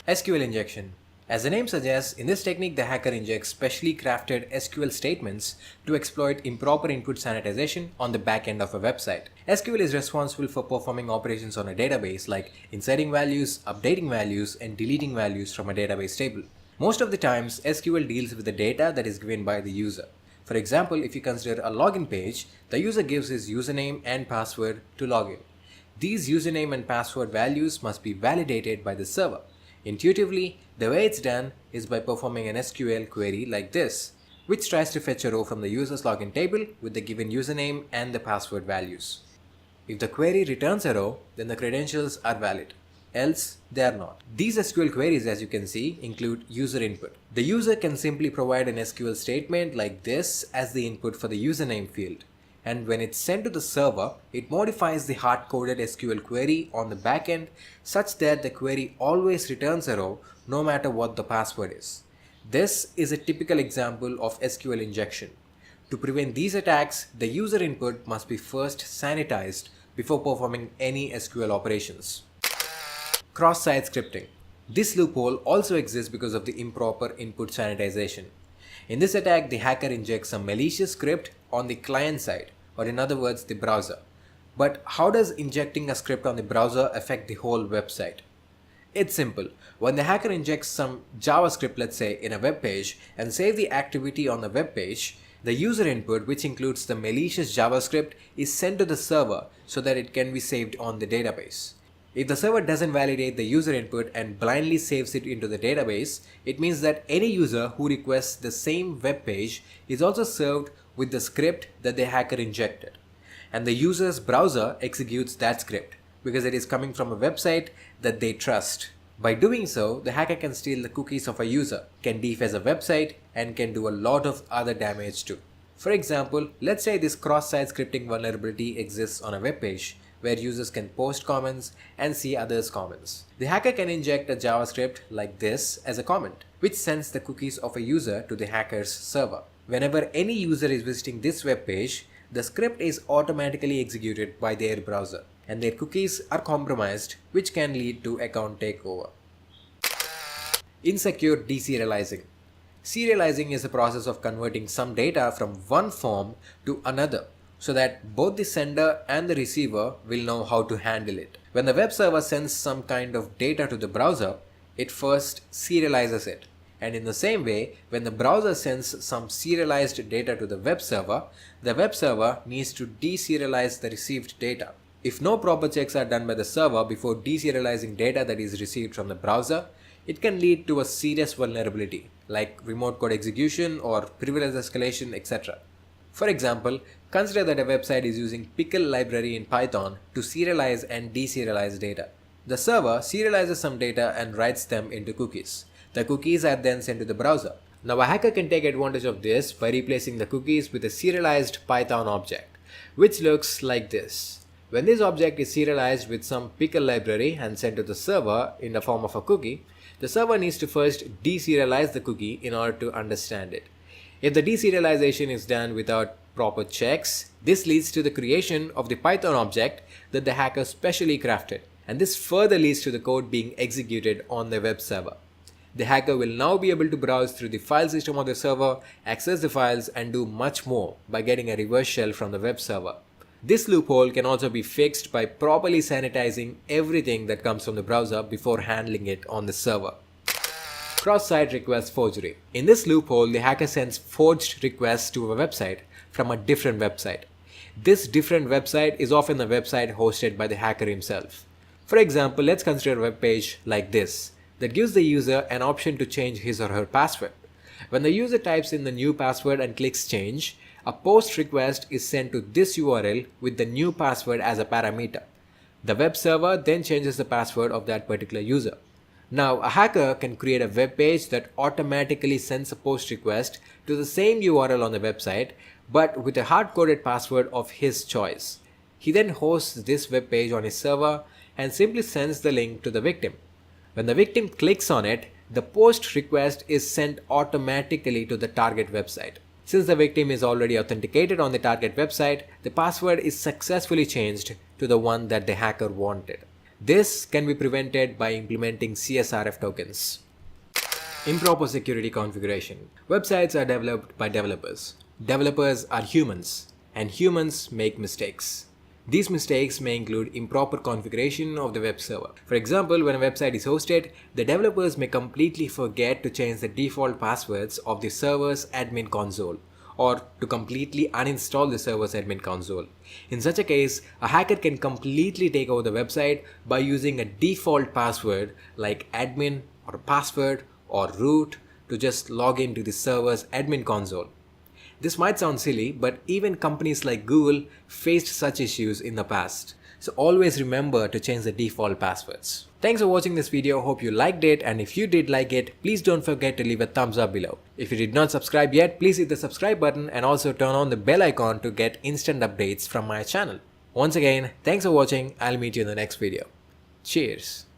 SQL injection. As the name suggests, in this technique the hacker injects specially crafted SQL statements to exploit improper input sanitization on the back end of a website. SQL is responsible for performing operations on a database like inserting values, updating values, and deleting values from a database table. Most of the times, SQL deals with the data that is given by the user. For example, if you consider a login page, the user gives his username and password to log in. These username and password values must be validated by the server. Intuitively, the way it's done is by performing an SQL query like this, which tries to fetch a row from the user's login table with the given username and the password values. If the query returns a row, then the credentials are valid. Else, they are not. These SQL queries, as you can see, include user input. The user can simply provide an SQL statement like this as the input for the username field. And when it's sent to the server, it modifies the hard-coded SQL query on the backend such that the query always returns a row no matter what the password is. This is a typical example of SQL injection. To prevent these attacks, the user input must be first sanitized before performing any SQL operations. Cross-site scripting. This loophole also exists because of the improper input sanitization. In this attack, the hacker injects some malicious script on the client side, or in other words, the browser. But how does injecting a script on the browser affect the whole website? It's simple. When the hacker injects some JavaScript, let's say, in a web page and save the activity on the web page, the user input, which includes the malicious JavaScript, is sent to the server so that it can be saved on the database. If the server doesn't validate the user input and blindly saves it into the database, it means that any user who requests the same web page is also served with the script that the hacker injected. And the user's browser executes that script because it is coming from a website that they trust. By doing so, the hacker can steal the cookies of a user, can deface a website, and can do a lot of other damage too. For example, let's say this cross-site scripting vulnerability exists on a web page where users can post comments and see others' comments. The hacker can inject a JavaScript like this as a comment, which sends the cookies of a user to the hacker's server. Whenever any user is visiting this web page, the script is automatically executed by their browser, and their cookies are compromised, which can lead to account takeover. Insecure deserializing. Serializing is the process of converting some data from one form to another, so that both the sender and the receiver will know how to handle it. When the web server sends some kind of data to the browser, it first serializes it. And in the same way, when the browser sends some serialized data to the web server needs to deserialize the received data. If no proper checks are done by the server before deserializing data that is received from the browser, it can lead to a serious vulnerability like remote code execution or privilege escalation, etc. For example, consider that a website is using Pickle library in Python to serialize and deserialize data. The server serializes some data and writes them into cookies. The cookies are then sent to the browser. Now a hacker can take advantage of this by replacing the cookies with a serialized Python object, which looks like this. When this object is serialized with some Pickle library and sent to the server in the form of a cookie, the server needs to first deserialize the cookie in order to understand it. If the deserialization is done without proper checks, this leads to the creation of the Python object that the hacker specially crafted, and this further leads to the code being executed on the web server. The hacker will now be able to browse through the file system of the server, access the files, and do much more by getting a reverse shell from the web server. This loophole can also be fixed by properly sanitizing everything that comes from the browser before handling it on the server. Cross-site request forgery. In this loophole, the hacker sends forged requests to a website from a different website. This different website is often the website hosted by the hacker himself. For example, let's consider a web page like this that gives the user an option to change his or her password. When the user types in the new password and clicks change, a post request is sent to this URL with the new password as a parameter. The web server then changes the password of that particular user. Now, a hacker can create a web page that automatically sends a post request to the same URL on the website, but with a hard-coded password of his choice. He then hosts this web page on his server and simply sends the link to the victim. When the victim clicks on it, the post request is sent automatically to the target website. Since the victim is already authenticated on the target website, the password is successfully changed to the one that the hacker wanted. This can be prevented by implementing CSRF tokens. Improper security configuration. Websites are developed by developers. Developers are humans, and humans make mistakes. These mistakes may include improper configuration of the web server. For example, when a website is hosted, the developers may completely forget to change the default passwords of the server's admin console, or to completely uninstall the server's admin console. In such a case, a hacker can completely take over the website by using a default password like admin or password or root to just log into the server's admin console. This might sound silly, but even companies like Google faced such issues in the past. So always remember to change the default passwords. Thanks for watching this video. Hope you liked it, and if you did like it, please don't forget to leave a thumbs up below. If you did not subscribe yet, please hit the subscribe button and also turn on the bell icon to get instant updates from my channel. Once again, thanks for watching. I'll meet you in the next video. Cheers.